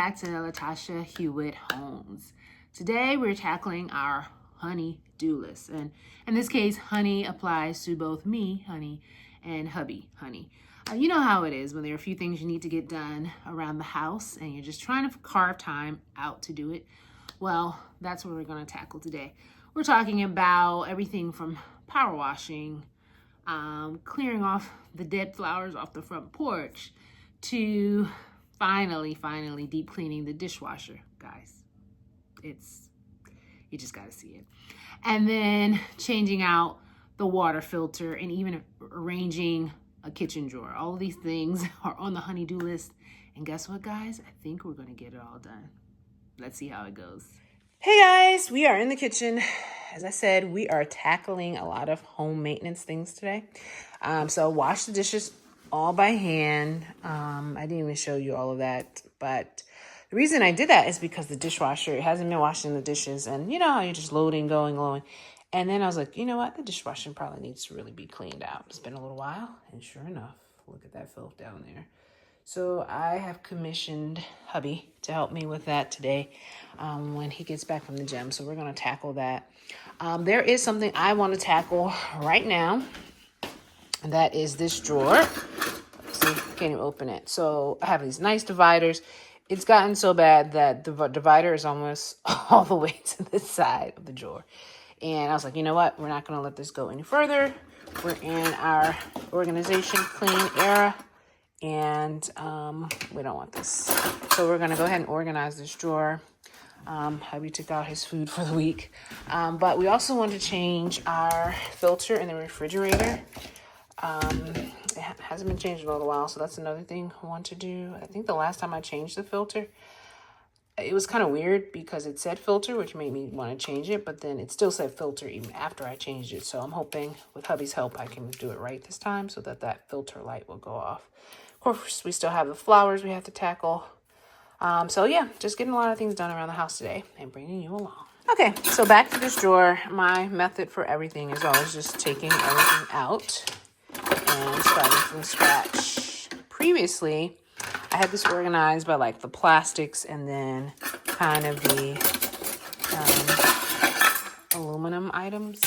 back to Latasha Hewitt Homes. Today we're tackling our honey-do list. And in this case, honey applies to both me, honey, and hubby, honey. You know how it is when there are a few things you need to get done around the house and you're just trying to carve time out to do it. Well, that's what we're going to tackle today. We're talking about everything from power washing, clearing off the dead flowers off the front porch, to finally deep cleaning the dishwasher, guys. You just got to see it. And then changing out the water filter and even arranging a kitchen drawer. All of these things are on the honey-do list. And guess what, guys? I think we're going to get it all done. Let's see how it goes. Hey guys, we are in the kitchen. As I said, we are tackling a lot of home maintenance things today. So wash the dishes all by hand. I didn't even show you all of that, but the reason I did that is because the dishwasher, it hasn't been washing the dishes, and you know how you're just loading, going. And then I was like, you know what? The dishwasher probably needs to really be cleaned out. It's been a little while, and sure enough, look at that filth down there. So I have commissioned hubby to help me with that today when he gets back from the gym. So we're going to tackle that. There is something I want to tackle right now, and that is this drawer. See, can't even open it. So I have these nice dividers. It's gotten so bad that the divider is almost all the way to this side of the drawer. And I was like, you know what? We're not going to let this go any further. We're in our organization clean era. And we don't want this. So we're going to go ahead and organize this drawer. Hubby took out his food for the week. But we also want to change our filter in the refrigerator. It hasn't been changed in a little while, so that's another thing I want to do. I think the last time I changed the filter, it was kind of weird because it said filter, which made me want to change it, but then it still said filter even after I changed it. So I'm hoping with hubby's help I can do it right this time so that that filter light will go off. Of course, we still have the flowers we have to tackle. So yeah, just getting a lot of things done around the house today and bringing you along. Okay, so back to this drawer. My method for everything is always just taking everything out and starting from scratch. Previously, I had this organized by like the plastics and then kind of the aluminum items.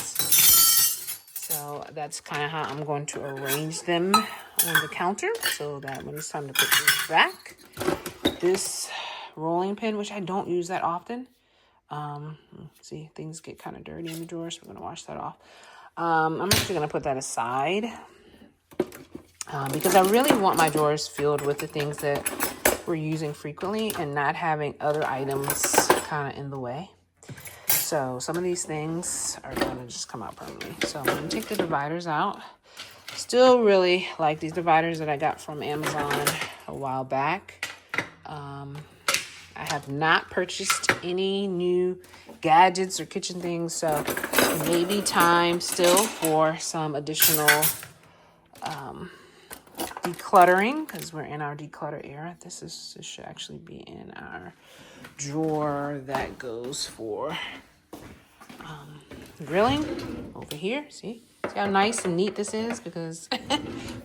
So that's kind of how I'm going to arrange them on the counter so that when it's time to put things back, this rolling pin, which I don't use that often. See, things get kind of dirty in the drawer, so we're going to wash that off. I'm actually going to put that aside because I really want my drawers filled with the things that we're using frequently and not having other items kind of in the way. So some of these things are going to just come out permanently. So I'm going to take the dividers out. Still really like these dividers that I got from Amazon a while back. I have not purchased any new gadgets or kitchen things, so it may be time still for some additional decluttering because we're in our declutter era. This should actually be in our drawer that goes for grilling over here. See how nice and neat this is because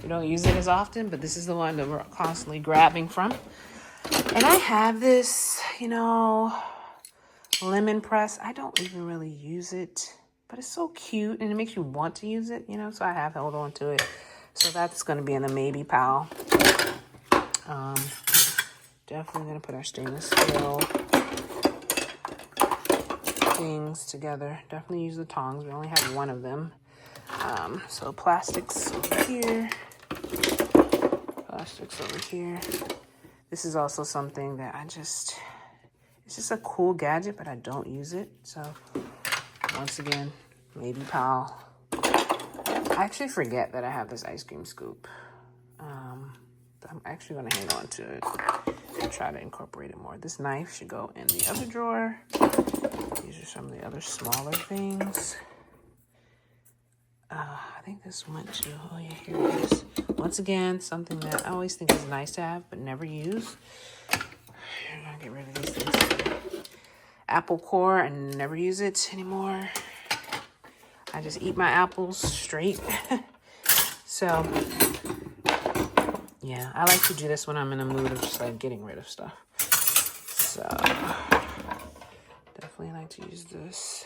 we don't use it as often, but this is the one that we're constantly grabbing from. And I have this, lemon press. I don't even really use it, but it's so cute and it makes you want to use it, so I have held on to it. So that's going to be in the maybe pile. Definitely going to put our stainless steel things together. Definitely use the tongs. We only have one of them. So plastics over here. Plastics over here. This is also something that it's just a cool gadget, but I don't use it. So once again, maybe pile. I actually forget that I have this ice cream scoop. I'm actually going to hang on to it and try to incorporate it more. This knife should go in the other drawer. These are some of the other smaller things. I think this went to, oh yeah, here it is. Once again, something that I always think is nice to have, but never use. I'm going to get rid of these things. Apple core, I never use it anymore. I just eat my apples straight. So, yeah, I like to do this when I'm in a mood of just like getting rid of stuff. like to use this.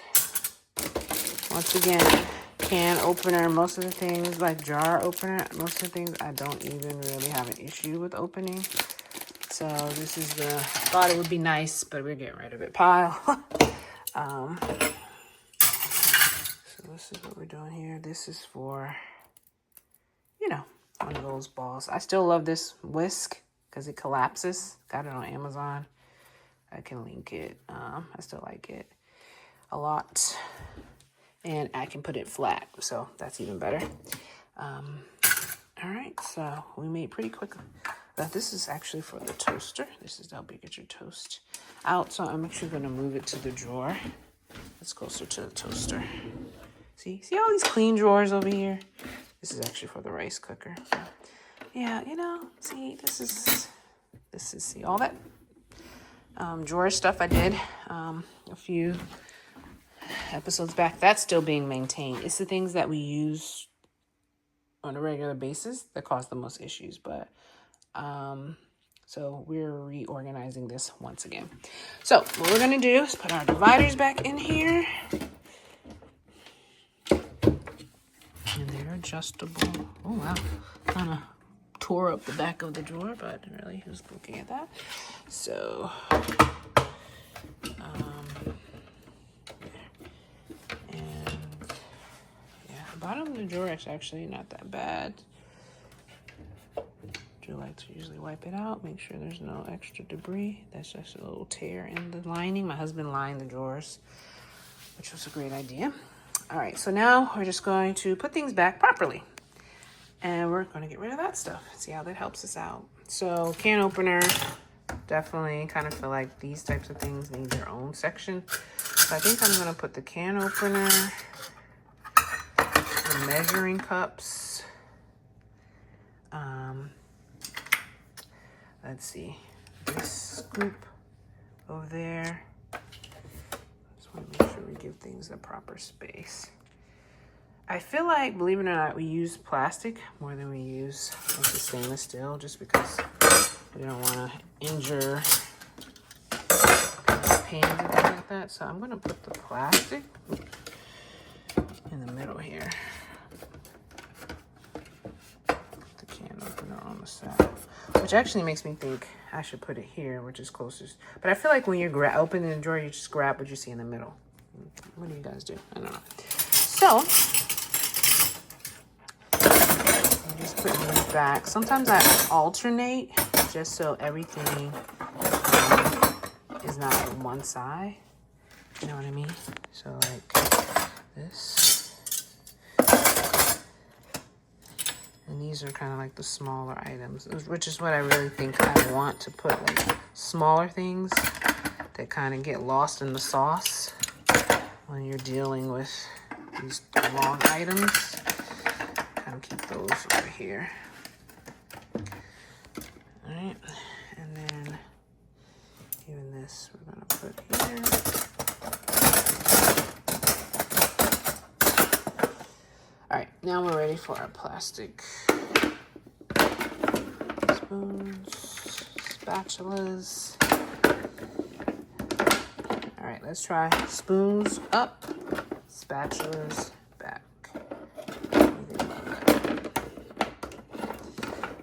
Once again, can opener, most of the things, like jar opener, most of the things I don't even really have an issue with opening. So this is the, thought it would be nice, but we're getting rid of it pile. So this is what we're doing here. This is for, you know, one of those balls. I still love this whisk because it collapses. Got it on Amazon. I can link it. I still like it a lot. And I can put it flat, so that's even better. All right, so we made pretty quickly. This is actually for the toaster. This is how you get your toast out. So I'm actually gonna move it to the drawer. It's closer to the toaster. See all these clean drawers over here? This is actually for the rice cooker. So, yeah, you know, see, this is see all that drawer stuff I did a few episodes back. That's still being maintained. It's the things that we use on a regular basis that cause the most issues, but so we're reorganizing this once again. So what we're gonna do is put our dividers back in here, and they're adjustable. Oh wow, kind of tore up the back of the drawer, but really, who's looking at that? So bottom of the drawer is actually not that bad. Do like to usually wipe it out, make sure there's no extra debris. That's just a little tear in the lining. My husband lined the drawers, which was a great idea. All right, so now we're just going to put things back properly. And we're going to get rid of that stuff. See how that helps us out. So can opener, definitely kind of feel like these types of things need their own section. So I think I'm going to put the can opener, the measuring cups. Let's see, this scoop over there. Just want to make sure we give things the proper space. I feel like, believe it or not, we use plastic more than we use like the stainless steel, just because we don't want to injure pans and things like that. So I'm going to put the plastic in the middle here. The can opener on the side, which actually makes me think I should put it here, which is closest. But I feel like when you're opening the drawer, you just grab what you see in the middle. What do you guys do? I don't know. So I'm just putting these back. Sometimes I alternate just so everything is not on one side. You know what I mean? So like this. And these are kind of like the smaller items, which is what I really think I want to put, like smaller things that kind of get lost in the sauce when you're dealing with these long items. Kind of keep those over here. All right, and then even this we're gonna put here. All right, now we're ready for our plastic spoons, spatulas. All right, let's try spoons up, spatulas back.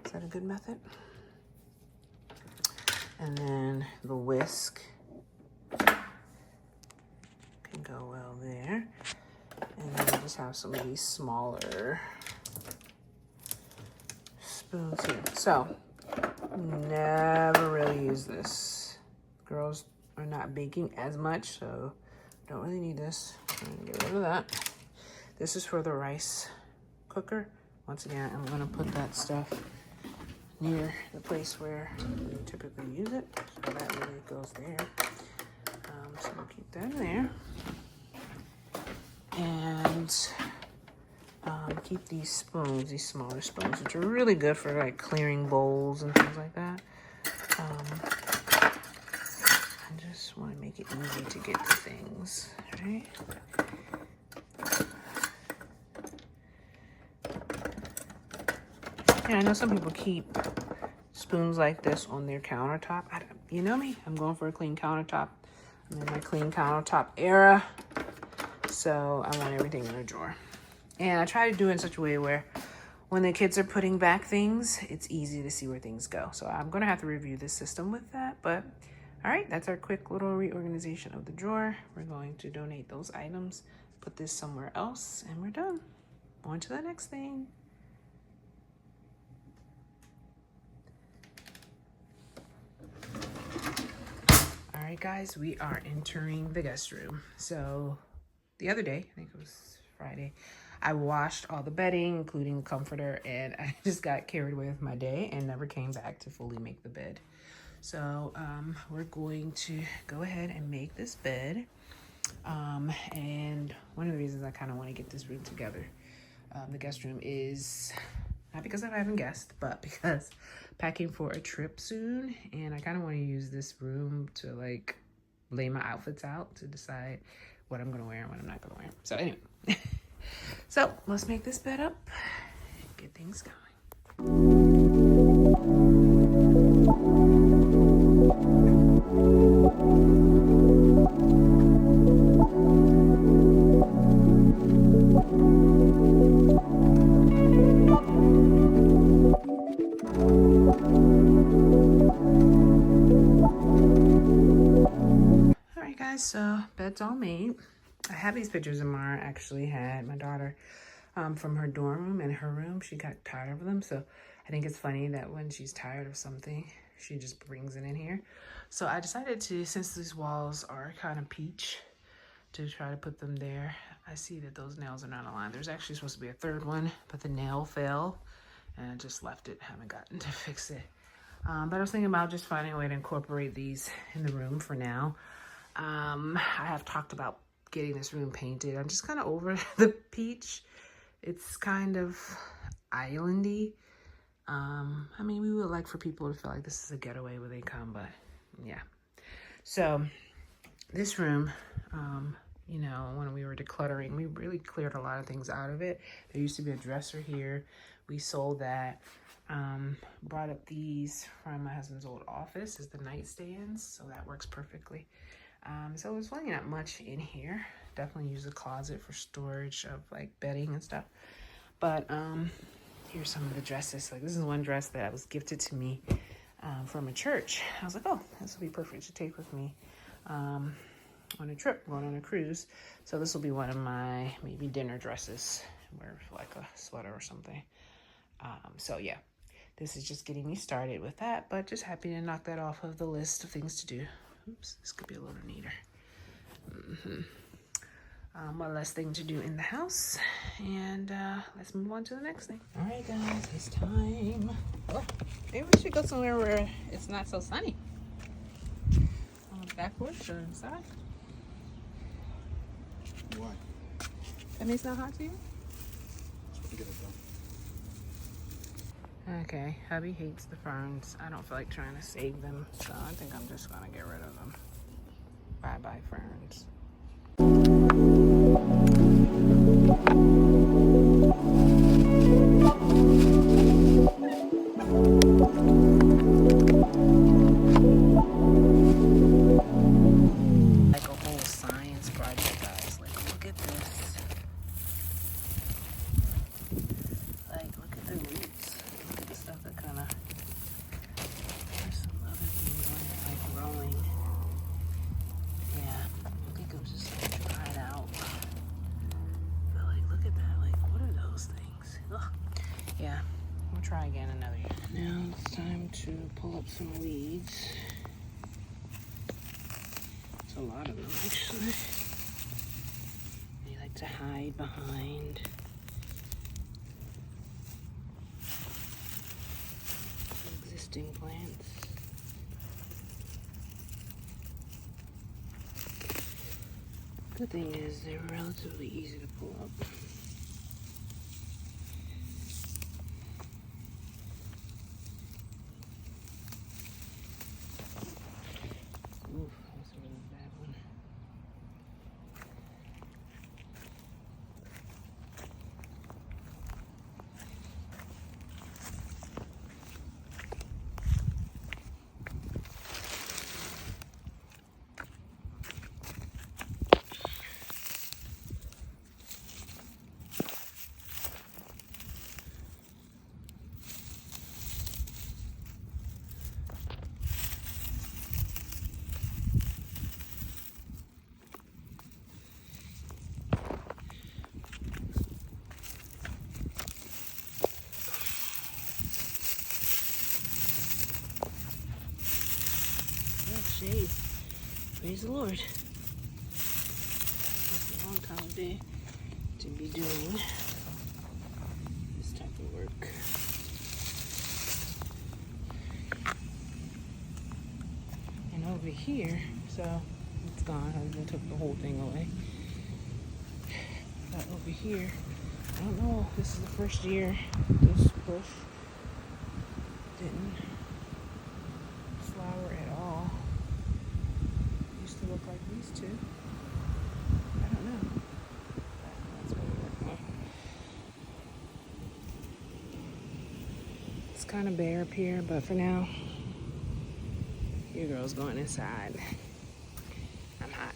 Is that a good method? And then the whisk can go well there. And then we just have some of these smaller spoons here. So, never really use this. Girls are not baking as much, so don't really need this. I'm gonna get rid of that. This is for the rice cooker. Once again, I'm gonna put that stuff near the place where we typically use it. So that really goes there. So we'll keep that in there. And keep these spoons, these smaller spoons, which are really good for like clearing bowls and things like that. I just want to make it easy to get to things, right? Yeah, I know some people keep spoons like this on their countertop. You know me, I'm going for a clean countertop. I'm in my clean countertop era, so I want everything in a drawer. And I try to do it in such a way where when the kids are putting back things, it's easy to see where things go. So I'm gonna have to review this system with that, but all right, that's our quick little reorganization of the drawer. We're going to donate those items, put this somewhere else, and we're done. On to the next thing. All right, guys, we are entering the guest room. So the other day, I think it was Friday, I washed all the bedding, including the comforter, and I just got carried away with my day and never came back to fully make the bed. So we're going to go ahead and make this bed. And one of the reasons I kind of want to get this room together, the guest room, is not because I'm having guests, but because packing for a trip soon, and I kind of want to use this room to like lay my outfits out to decide what I'm gonna wear and what I'm not gonna wear. So anyway, so let's make this bed up and get things going. Alright guys, so bed's all made. I have these pictures Amara actually had, my daughter, from her dorm room and her room. She got tired of them, so I think it's funny that when she's tired of something, she just brings it in here. So I decided to, since these walls are kind of peach, to try to put them there. I see that those nails are not aligned. There's actually supposed to be a third one, but the nail fell and I just left it. Haven't gotten to fix it. But I was thinking about just finding a way to incorporate these in the room for now. I have talked about getting this room painted. I'm just kind of over the peach. It's kind of islandy. I mean, we would like for people to feel like this is a getaway where they come, but yeah. So this room, you know, when we were decluttering, we really cleared a lot of things out of it. There used to be a dresser here. We sold that. Brought up these from my husband's old office as the nightstands, so that works perfectly. So there's really not much in here. Definitely use the closet for storage of like bedding and stuff. But here's some of the dresses. Like this is one dress that was gifted to me from a church. I was like, oh, this will be perfect to take with me on a trip, going on a cruise. So this will be one of my maybe dinner dresses, wear like a sweater or something. So yeah, this is just getting me started with that, but just happy to knock that off of the list of things to do. Oops, this could be a little neater. One less thing to do in the house, and let's move on to the next thing. All right, guys, it's time. Oh, maybe we should go somewhere where it's not so sunny. On the back porch or inside. Why? I mean, it's not hot to you? Supposed to get it done. Okay, hubby hates the ferns. I don't feel like trying to save them, so I think I'm just gonna get rid of them. Bye-bye, ferns. Like a whole science project, guys. Like, look at this. Like, look at the roots. Look at the stuff that kind of... There's some other things on there, like growing. Yeah, I think it was just like dried out. But like, look at that. Like, what are those things? Ugh. Yeah, we'll try again another year. Now it's time to pull up some weeds. It's a lot of them, actually. They like to hide behind existing plants. Good thing is they're relatively easy to pull up. Oof, that's a really bad one. the Lord. It's a long time to be doing this type of work. And over here, so it's gone. Husband took the whole thing away. But over here, I don't know. This is the first year this bush didn't flower at all. It used to look like these two. I don't know. That's what we're working with. It's kind of bare up here, but for now, your girl's going inside. I'm hot.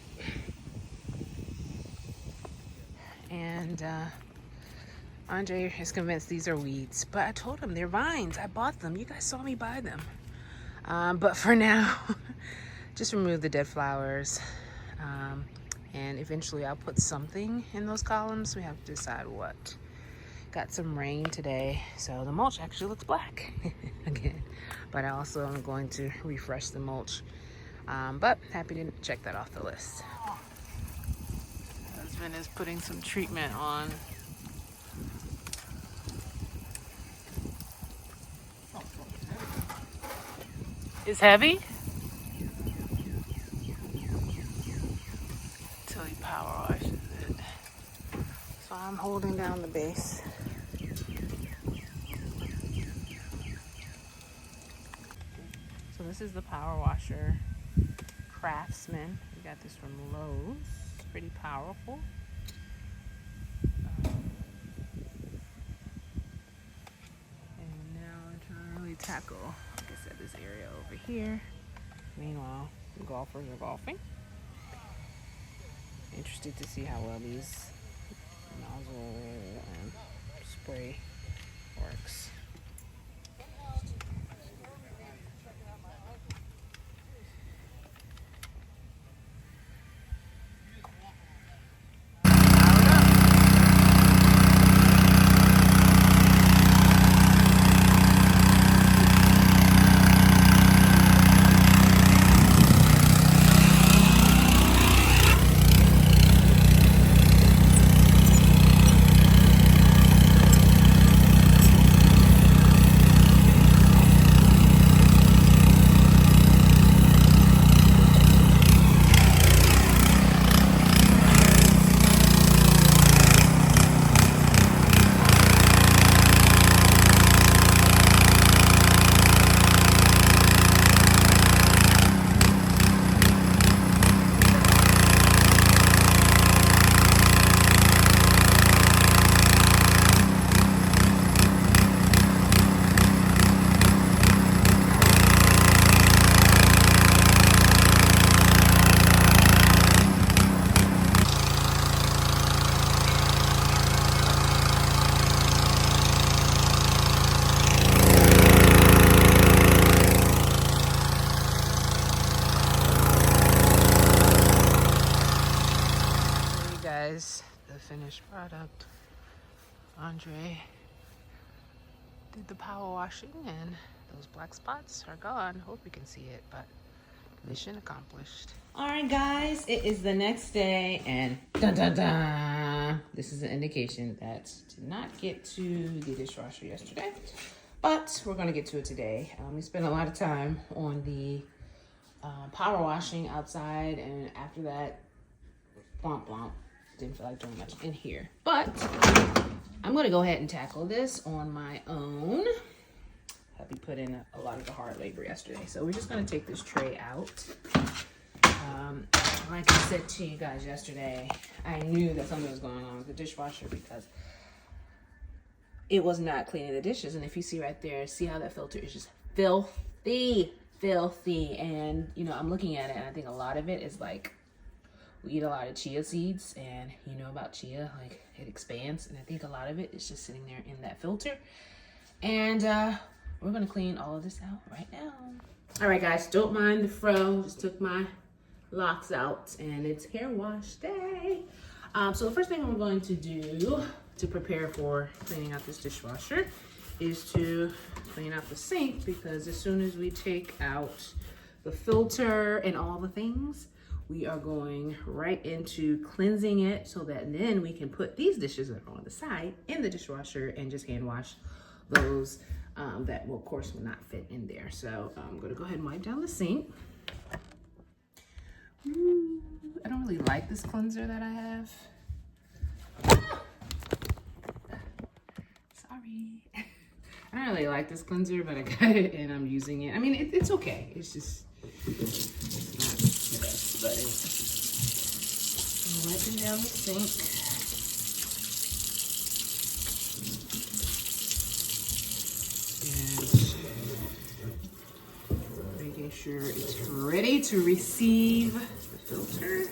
And Andre is convinced these are weeds, but I told him they're vines. I bought them. You guys saw me buy them. But for now, just remove the dead flowers. And eventually I'll put something in those columns. We have to decide what. Got some rain today, so the mulch actually looks black again. But I also am going to refresh the mulch. But happy to check that off the list. Husband is putting some treatment on. It's heavy? Until he power washes it. So I'm holding down the base. So this is the Power Washer Craftsman. We got this from Lowe's. It's pretty powerful. And now I'm trying to really tackle, like I said, this area over here. Meanwhile, the golfers are golfing. Interested to see how well these nozzle and spray works. The finished product. Andre did the power washing and those black spots are gone. Hope you can see it, but mission accomplished. All right, guys, it is the next day and dun dun dun. This is an indication that did not get to the dishwasher yesterday, but we're gonna get to it today. We spent a lot of time on the power washing outside, and after that, blomp blomp. Didn't feel like doing much in here, but I'm gonna go ahead and tackle this on my own. Hubby put in a lot of the hard labor yesterday, so we're just gonna take this tray out. Like I said to you guys yesterday, I knew that something was going on with the dishwasher because it was not cleaning the dishes. And if you see right there, see how that filter is just filthy. And you know, I'm looking at it and I think a lot of it is like, we eat a lot of chia seeds, and you know about chia, like it expands, and I think a lot of it is just sitting there in that filter. And we're gonna clean all of this out right now. All right, guys, don't mind the fro. Just took my locks out, and it's hair wash day. So the first thing I'm going to do to prepare for cleaning out this dishwasher is to clean out the sink, because as soon as we take out the filter and all the things, we are going right into cleansing it so that then we can put these dishes that are on the side in the dishwasher and just hand wash those that will, of course, will not fit in there. So I'm gonna go ahead and wipe down the sink. Ooh, I don't really like this cleanser that I have. Sorry. I don't really like this cleanser, but I got it and I'm using it. I mean, it's okay. It's just, it's not the best, but anyway. I'm wiping down the sink. And making sure it's ready to receive the filter.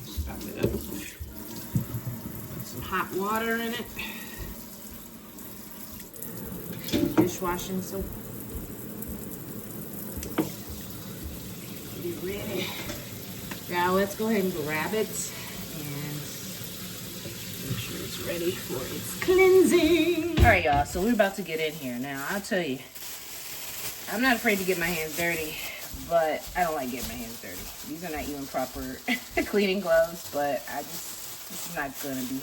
Stop it up. Put some hot water in it. Dishwashing soap. Be ready. Now let's go ahead and grab it and make sure it's ready for its cleansing. All right, y'all, so we're about to get in here. Now, I'll tell you, I'm not afraid to get my hands dirty, but I don't like getting my hands dirty. These are not even proper cleaning gloves, but this is not gonna be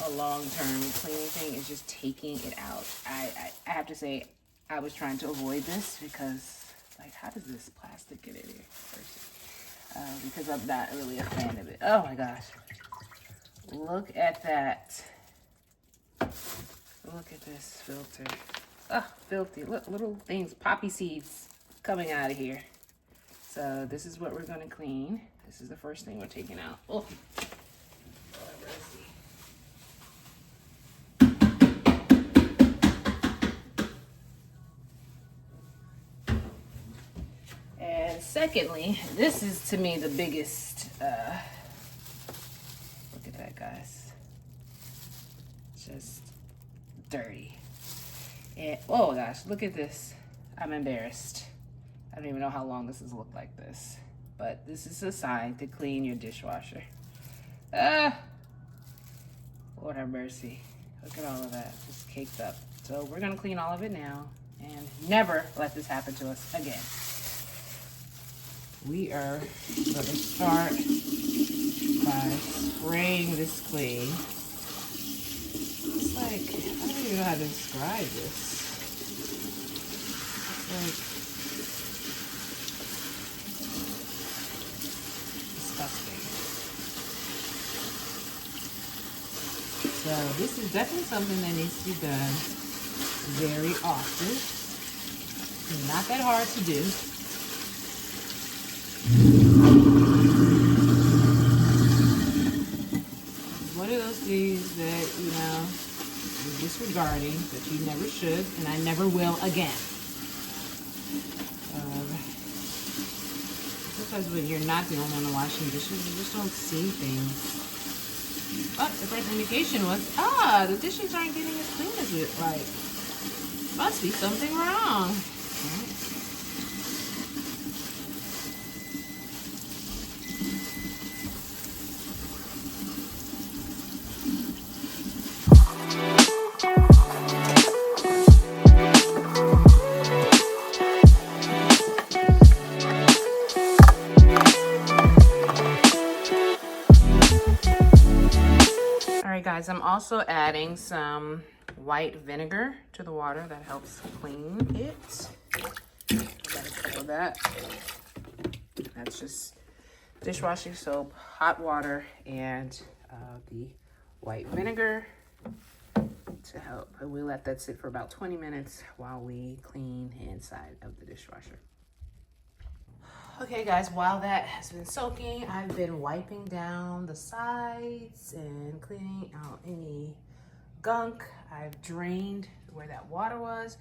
a long-term cleaning thing. Is just taking it out. I have to say, I was trying to avoid this because, like, how does this plastic get in here first? Because I'm not really a fan of it. Oh my gosh. Look at that. Look at this filter. Oh, filthy. Look, little things, poppy seeds coming out of here. So this is what we're gonna clean. This is the first thing we're taking out. Oh. And secondly, this is to me the biggest, look at that, guys. Just dirty. And oh gosh, look at this. I'm embarrassed. I don't even know how long this has looked like this, but this is a sign to clean your dishwasher. Lord have mercy. Look at all of that, just caked up. So we're gonna clean all of it now and never let this happen to us again. We are going to start by spraying this clean. It's like, I don't even know how to describe this. It's like disgusting. So this is definitely something that needs to be done very often. It's not that hard to do. One of those things that, you know, you're disregarding, that you never should, and I never will again. Sometimes when you're not the only one washing dishes, you just don't see things. But the first indication was, the dishes aren't getting as clean as we'd like. Must be something wrong. Right? Guys, I'm also adding some white vinegar to the water that helps clean it. Got a couple of that. That's just dishwashing soap, hot water, and the white vinegar to help. And we let that sit for about 20 minutes while we clean the inside of the dishwasher. Okay guys, while that has been soaking, I've been wiping down the sides and cleaning out any gunk. I've drained where that water was,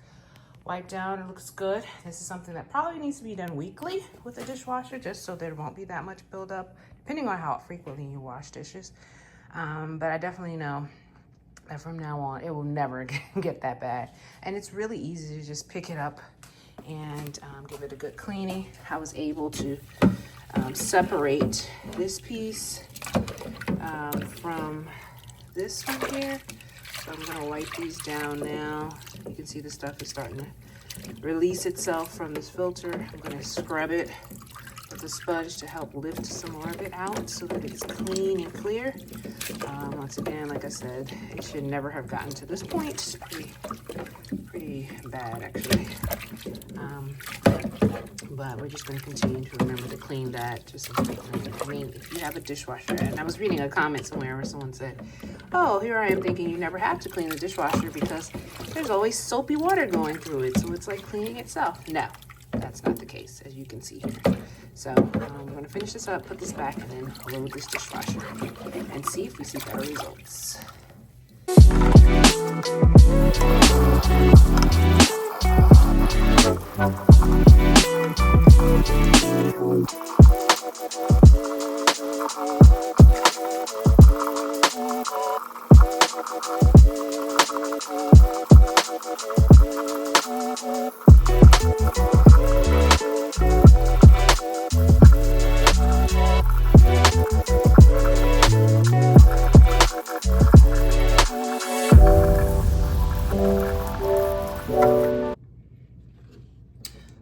wiped down, it looks good. This is something that probably needs to be done weekly with a dishwasher, just so there won't be that much buildup, depending on how frequently you wash dishes. But I definitely know that from now on, it will never get that bad. And it's really easy to just pick it up and give it a good cleaning. I was able to separate this piece from this one here. So I'm gonna wipe these down now. You can see the stuff is starting to release itself from this filter. I'm going to scrub it with a sponge to help lift some more of it out so that it's clean and clear. Once again, like I said, it should never have gotten to this point. It's pretty bad, actually. But we're just going to continue to remember to clean that. I mean, if you have a dishwasher, and I was reading a comment somewhere where someone said, oh, here I am thinking you never have to clean the dishwasher because there's always soapy water going through it, so it's like cleaning itself. No, that's not the case, as you can see here. So I'm going to finish this up, put this back, and then load this dishwasher and see if we see better results.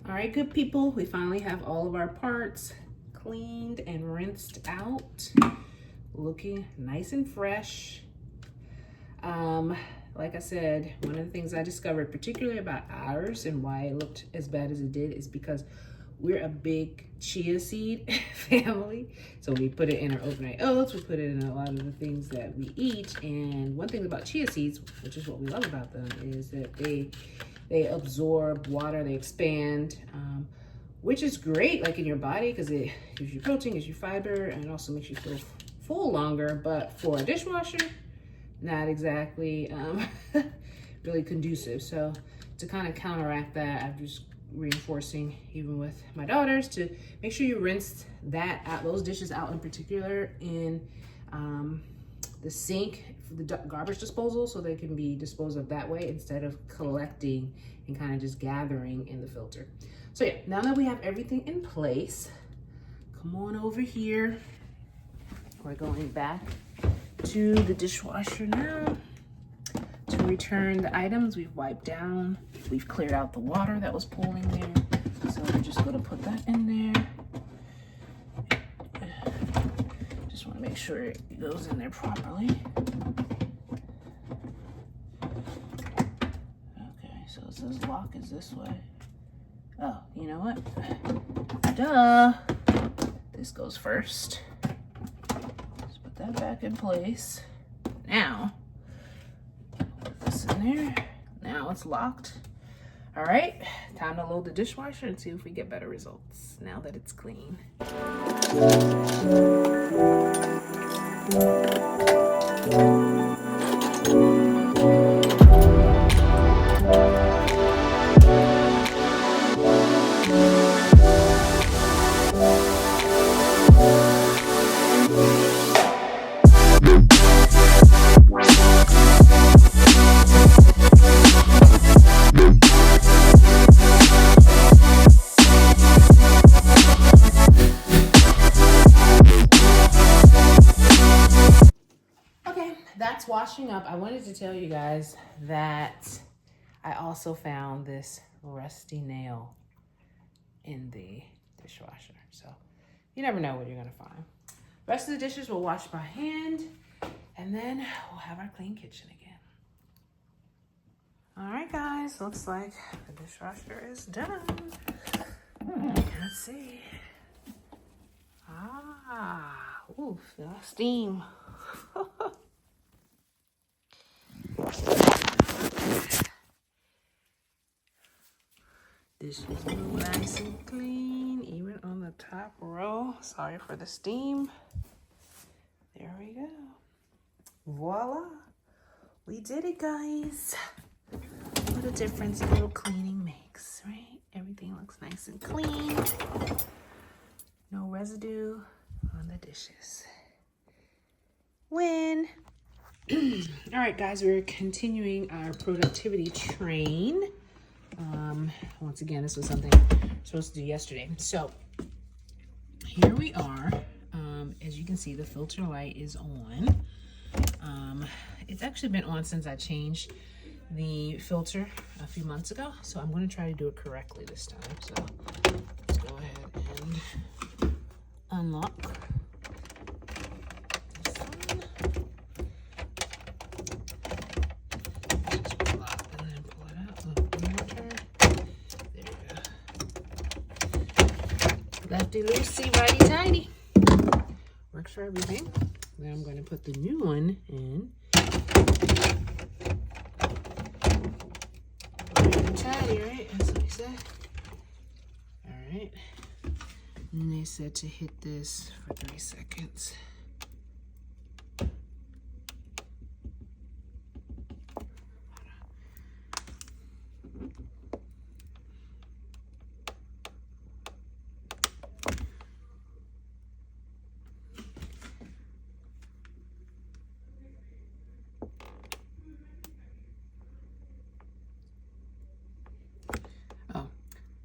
Alright, good people, we finally have all of our parts cleaned and rinsed out, looking nice and fresh. Like I said, one of the things I discovered particularly about ours and why it looked as bad as it did is because we're a big chia seed family. So we put it in our overnight oats, we put it in a lot of the things that we eat. And one thing about chia seeds, which is what we love about them, is that they absorb water, they expand, which is great like in your body because it gives you protein, gives you fiber, and it also makes you feel full longer. But for a dishwasher, not exactly really conducive. So to kind of counteract that, I'm just reinforcing even with my daughters to make sure you rinse that out, those dishes out in particular, in the sink for the garbage disposal, so they can be disposed of that way instead of collecting and kind of just gathering in the filter. So yeah, now that we have everything in place, come on over here. We're going back to the dishwasher now to return the items we've wiped down. We've cleared out the water that was pooling there. So we're just gonna put that in there. Just wanna make sure it goes in there properly. Okay, so it says lock is this way. Oh, you know what? Duh, this goes first. Let's put that back in place. Now, put this in there. Now it's locked. All right, time to load the dishwasher and see if we get better results now that it's clean. That's washing up. I wanted to tell you guys that I also found this rusty nail in the dishwasher. So you never know what you're gonna find. The rest of the dishes we'll wash by hand, and then we'll have our clean kitchen again. All right, guys, looks like the dishwasher is done. Let's see. Ooh, the steam. This is nice and clean, even on the top row. Sorry for the steam. There we go. Voila. We did it, guys. What a difference a little cleaning makes, right? Everything looks nice and clean. No residue on the dishes. Win. All right, guys, we're continuing our productivity train. Once again, this was something I was supposed to do yesterday. So here we are. As you can see, the filter light is on. It's actually been on since I changed the filter a few months ago, so I'm going to try to do it correctly this time. So let's go ahead and unlock this one. Just pull out and then pull it out. One more turn. There we go. Lefty loosey, righty tighty. Works for everything. Then I'm going to put the new one in. Tidy, right? That's what he said. All right. And they said to hit this for 3 seconds.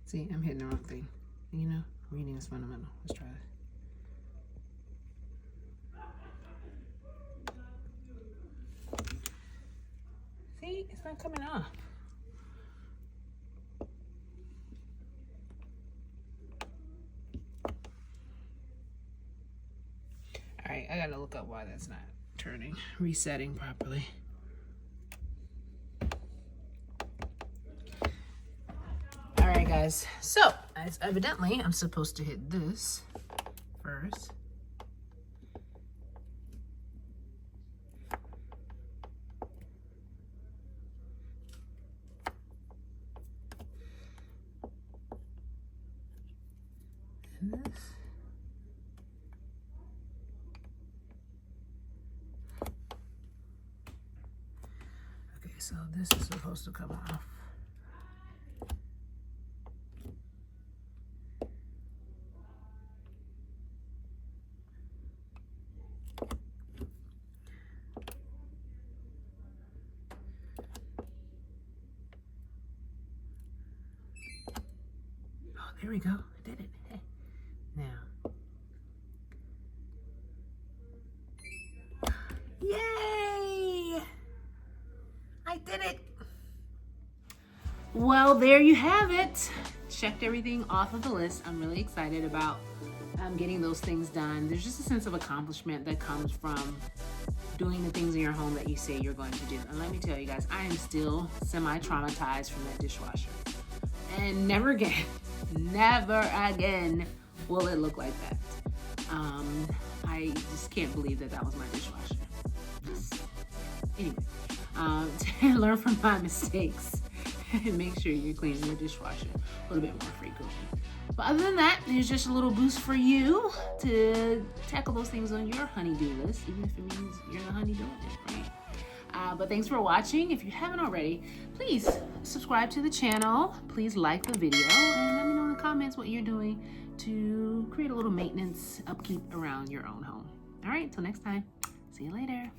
See, I'm hitting the wrong thing. You know, reading is fundamental. Let's try this. See, it's not coming off. All right, I gotta look up why that's not turning, resetting properly. Alright guys, so as evidently I'm supposed to hit this first. And this. Okay, so this is supposed to come off. There we go. I did it. Hey. Now. Yay! I did it. Well, there you have it. Checked everything off of the list. I'm really excited about getting those things done. There's just a sense of accomplishment that comes from doing the things in your home that you say you're going to do. And let me tell you guys, I am still semi-traumatized from that dishwasher. And never again will it look like that. I just can't believe that was my dishwasher. Anyway, learn from my mistakes and make sure you're cleaning your dishwasher a little bit more frequently. But other than that, there's just a little boost for you to tackle those things on your honey-do list, even if it means you're the honey doing it, right? But thanks for watching. If you haven't already, please subscribe to the channel. Please like the video and let me know in the comments what you're doing to create a little maintenance upkeep around your own home. All right, till next time. See you later.